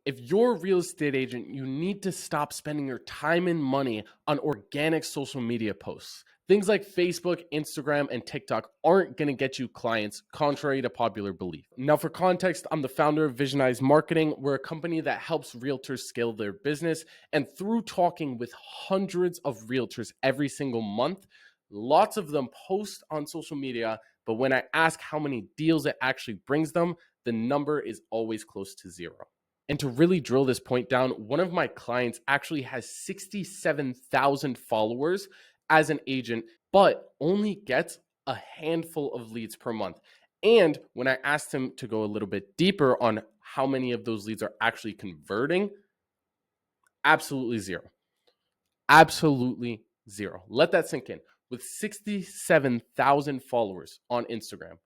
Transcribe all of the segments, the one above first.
If you're a real estate agent, you need to stop spending your time and money on organic social media posts. Things like Facebook, Instagram, and TikTok aren't going to get you clients, contrary to popular belief. Now, for context, I'm the founder of Visionize Marketing. We're a company that helps realtors scale their business. And through talking with hundreds of realtors every single month, lots of them post on social media. But when I ask how many deals it actually brings them, the number is always close to zero. And to really drill this point down, one of my clients actually has 67,000 followers as an agent, but only gets a handful of leads per month. And when I asked him to go a little bit deeper on how many of those leads are actually converting, absolutely zero. Absolutely zero. Let that sink in. With 67,000 followers on Instagram,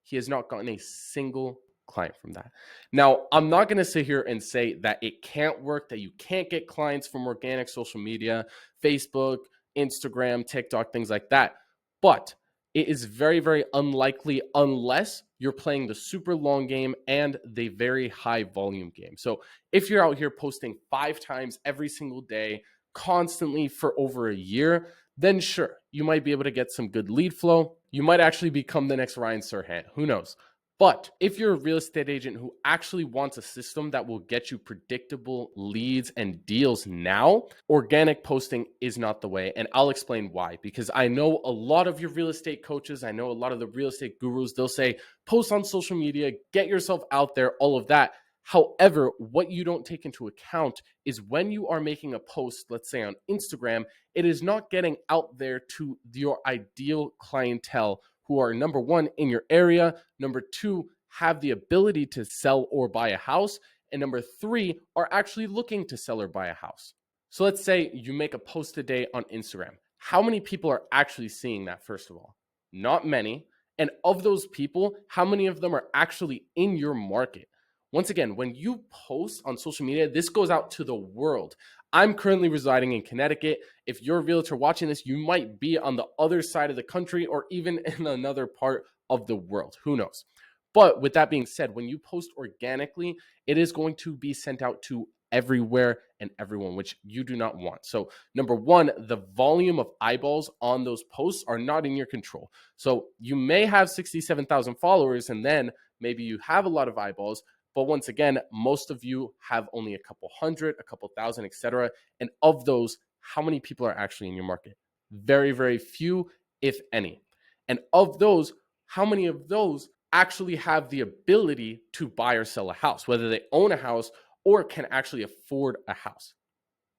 he has not gotten a single client from that. Now, I'm not going to sit here and say that it can't work, that you can't get clients from organic social media, Facebook, Instagram, TikTok, things like that. But it is very, very unlikely unless you're playing the super long game and the very high volume game. So if you're out here posting 5 times every single day, constantly for over a year, then sure, you might be able to get some good lead flow. You might actually become the next Ryan Serhant. Who knows? But if you're a real estate agent who actually wants a system that will get you predictable leads and deals now, organic posting is not the way. And I'll explain why. Because I know a lot of your real estate coaches, I know a lot of the real estate gurus, they'll say, post on social media, get yourself out there, all of that. However, what you don't take into account is when you are making a post, let's say on Instagram, it is not getting out there to your ideal clientele who are number one in your area, number two, have the ability to sell or buy a house, and number three, are actually looking to sell or buy a house. So let's say you make a post a day on Instagram. How many people are actually seeing that, first of all? Not many. And of those people, how many of them are actually in your market? Once again, when you post on social media, this goes out to the world. I'm currently residing in Connecticut. If you're a realtor watching this, you might be on the other side of the country or even in another part of the world. Who knows? But with that being said, when you post organically, it is going to be sent out to everywhere and everyone, which you do not want. So number one, the volume of eyeballs on those posts are not in your control. So you may have 67,000 followers and then maybe you have a lot of eyeballs, but once again, most of you have only a couple hundred, a couple thousand, etc. And of those, how many people are actually in your market? Very, very few, if any. And of those, how many of those actually have the ability to buy or sell a house, whether they own a house or can actually afford a house?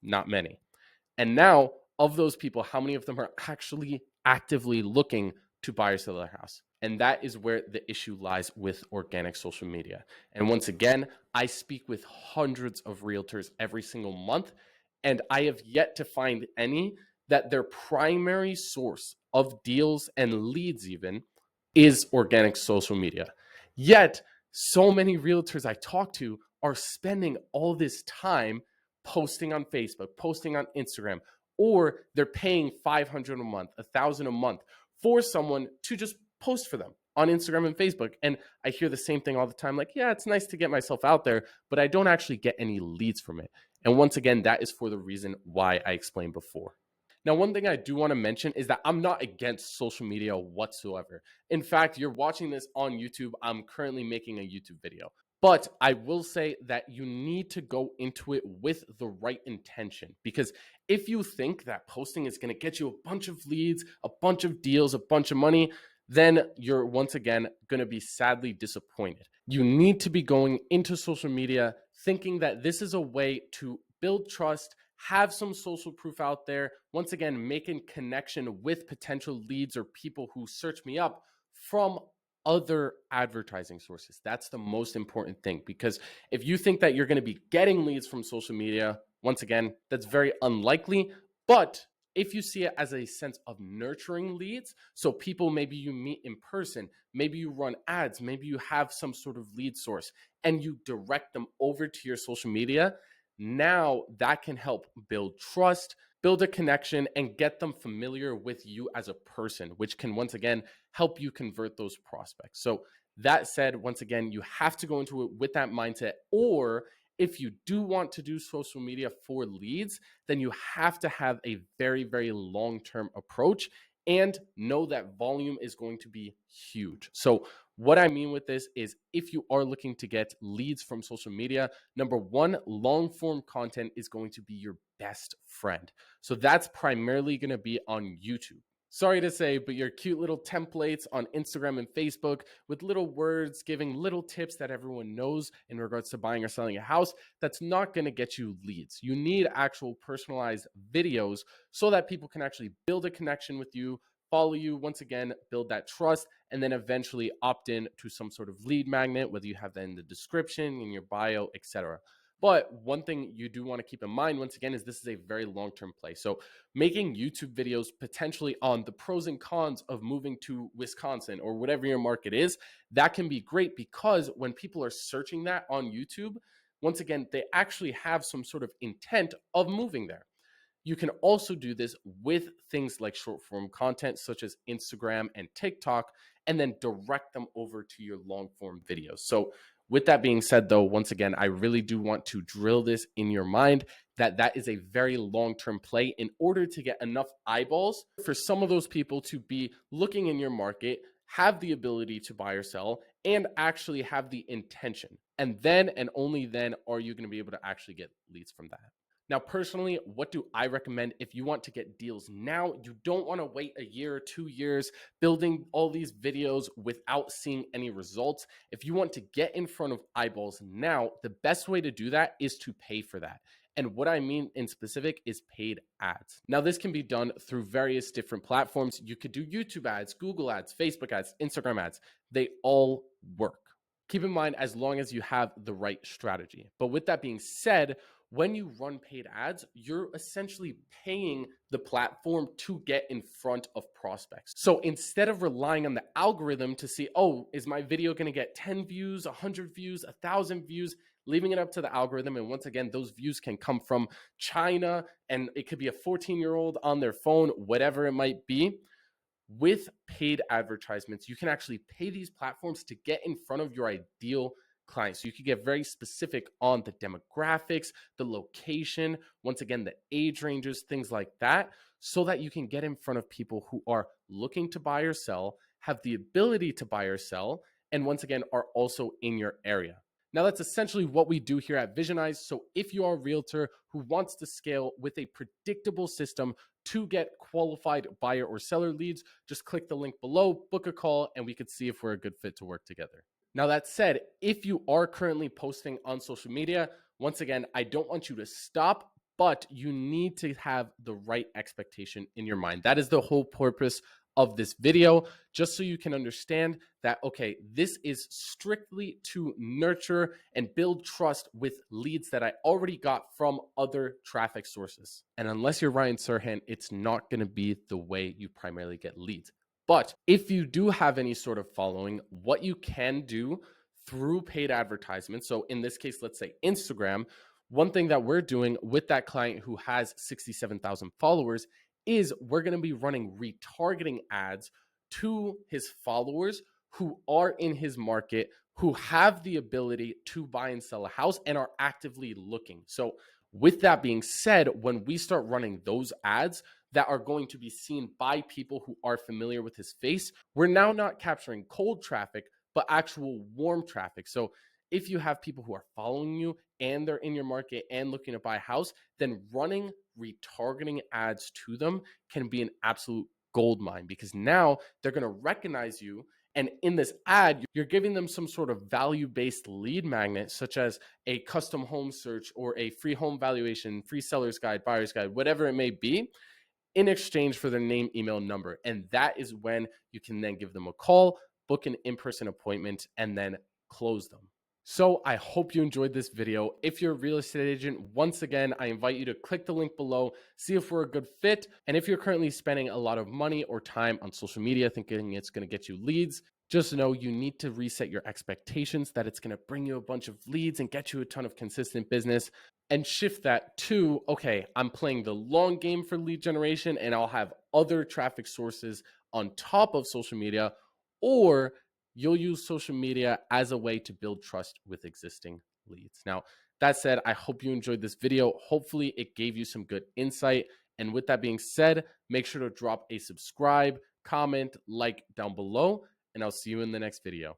Not many. And now, of those people, how many of them are actually actively looking to buy or sell their house? And that is where the issue lies with organic social media. And once again, I speak with hundreds of realtors every single month, and I have yet to find any that their primary source of deals and leads even is organic social media. Yet, so many realtors I talk to are spending all this time posting on Facebook, posting on Instagram, or they're paying $500 a month, $1,000 a month for someone to just post for them on Instagram and Facebook. And I hear the same thing all the time, like, yeah, it's nice to get myself out there, but I don't actually get any leads from it. And once again, that is for the reason why I explained before. Now, one thing I do want to mention is that I'm not against social media whatsoever. In fact, you're watching this on YouTube. I'm currently making a YouTube video. But I will say that you need to go into it with the right intention, because if you think that posting is going to get you a bunch of leads, a bunch of deals, a bunch of money, then you're once again going to be sadly disappointed. You need to be going into social media thinking that this is a way to build trust, have some social proof out there. Once again, making connection with potential leads or people who search me up from other advertising sources. That's the most important thing, because if you think that you're going to be getting leads from social media, once again, that's very unlikely. But if you see it as a sense of nurturing leads, so people maybe you meet in person, maybe you run ads, maybe you have some sort of lead source and you direct them over to your social media, now that can help build trust, build a connection, and get them familiar with you as a person, which can once again help you convert those prospects. So that said, once again, you have to go into it with that mindset, or if you do want to do social media for leads, then you have to have a very, very long-term approach and know that volume is going to be huge. So what I mean with this is if you are looking to get leads from social media, number one, long form content is going to be your best friend. So that's primarily going to be on YouTube. Sorry to say, but your cute little templates on Instagram and Facebook with little words giving little tips that everyone knows in regards to buying or selling a house, that's not going to get you leads. You need actual personalized videos so that people can actually build a connection with you, follow you, once again, build that trust, and then eventually opt in to some sort of lead magnet, whether you have that in the description, in your bio, etc. But one thing you do want to keep in mind, once again, is this is a very long-term play. So making YouTube videos potentially on the pros and cons of moving to Wisconsin or whatever your market is, that can be great because when people are searching that on YouTube, once again, they actually have some sort of intent of moving there. You can also do this with things like short form content, such as Instagram and TikTok, and then direct them over to your long form videos. So, with that being said, though, once again, I really do want to drill this in your mind that that is a very long term play in order to get enough eyeballs for some of those people to be looking in your market, have the ability to buy or sell, and actually have the intention. And then and only then are you going to be able to actually get leads from that. Now, personally, what do I recommend if you want to get deals now? You don't want to wait a year or 2 years building all these videos without seeing any results. If you want to get in front of eyeballs now, the best way to do that is to pay for that. And what I mean in specific is paid ads. Now, this can be done through various different platforms. You could do YouTube ads, Google ads, Facebook ads, Instagram ads. They all work. Keep in mind, as long as you have the right strategy. But with that being said, when you run paid ads, you're essentially paying the platform to get in front of prospects. So instead of relying on the algorithm to see, oh, is my video going to get 10 views, 100 views, 1,000 views, leaving it up to the algorithm. And once again, those views can come from China and it could be a 14-year-old on their phone, whatever it might be. With paid advertisements, you can actually pay these platforms to get in front of your ideal clients. So you can get very specific on the demographics, the location, once again, the age ranges, things like that, so that you can get in front of people who are looking to buy or sell, have the ability to buy or sell, and once again, are also in your area. Now, that's essentially what we do here at Visionize. So if you are a realtor who wants to scale with a predictable system to get qualified buyer or seller leads, just click the link below, book a call, and we could see if we're a good fit to work together. Now, that said, if you are currently posting on social media, once again, I don't want you to stop, but you need to have the right expectation in your mind. That is the whole purpose of this video, just so you can understand that, okay, this is strictly to nurture and build trust with leads that I already got from other traffic sources. And unless you're Ryan Serhant, it's not going to be the way you primarily get leads. But if you do have any sort of following, what you can do through paid advertisements, so in this case, let's say Instagram, one thing that we're doing with that client who has 67,000 followers is we're going to be running retargeting ads to his followers who are in his market, who have the ability to buy and sell a house and are actively looking. So with that being said, when we start running those ads that are going to be seen by people who are familiar with his face, we're now not capturing cold traffic, but actual warm traffic. So if you have people who are following you and they're in your market and looking to buy a house, then running retargeting ads to them can be an absolute gold mine because now they're going to recognize you. And in this ad, you're giving them some sort of value-based lead magnet, such as a custom home search or a free home valuation, free seller's guide, buyer's guide, whatever it may be, in exchange for their name, email, number. And that is when you can then give them a call, book an in-person appointment, and then close them. So I hope you enjoyed this video. If you're a real estate agent, once again, I invite you to click the link below, see if we're a good fit. And if you're currently spending a lot of money or time on social media thinking it's going to get you leads, just know you need to reset your expectations that it's going to bring you a bunch of leads and get you a ton of consistent business, and shift that to, okay, I'm playing the long game for lead generation and I'll have other traffic sources on top of social media, or you'll use social media as a way to build trust with existing leads. Now, That said, I hope you enjoyed this video. Hopefully it gave you some good insight. And with that being said, make sure to drop a subscribe, comment, like down below, and I'll see you in the next video.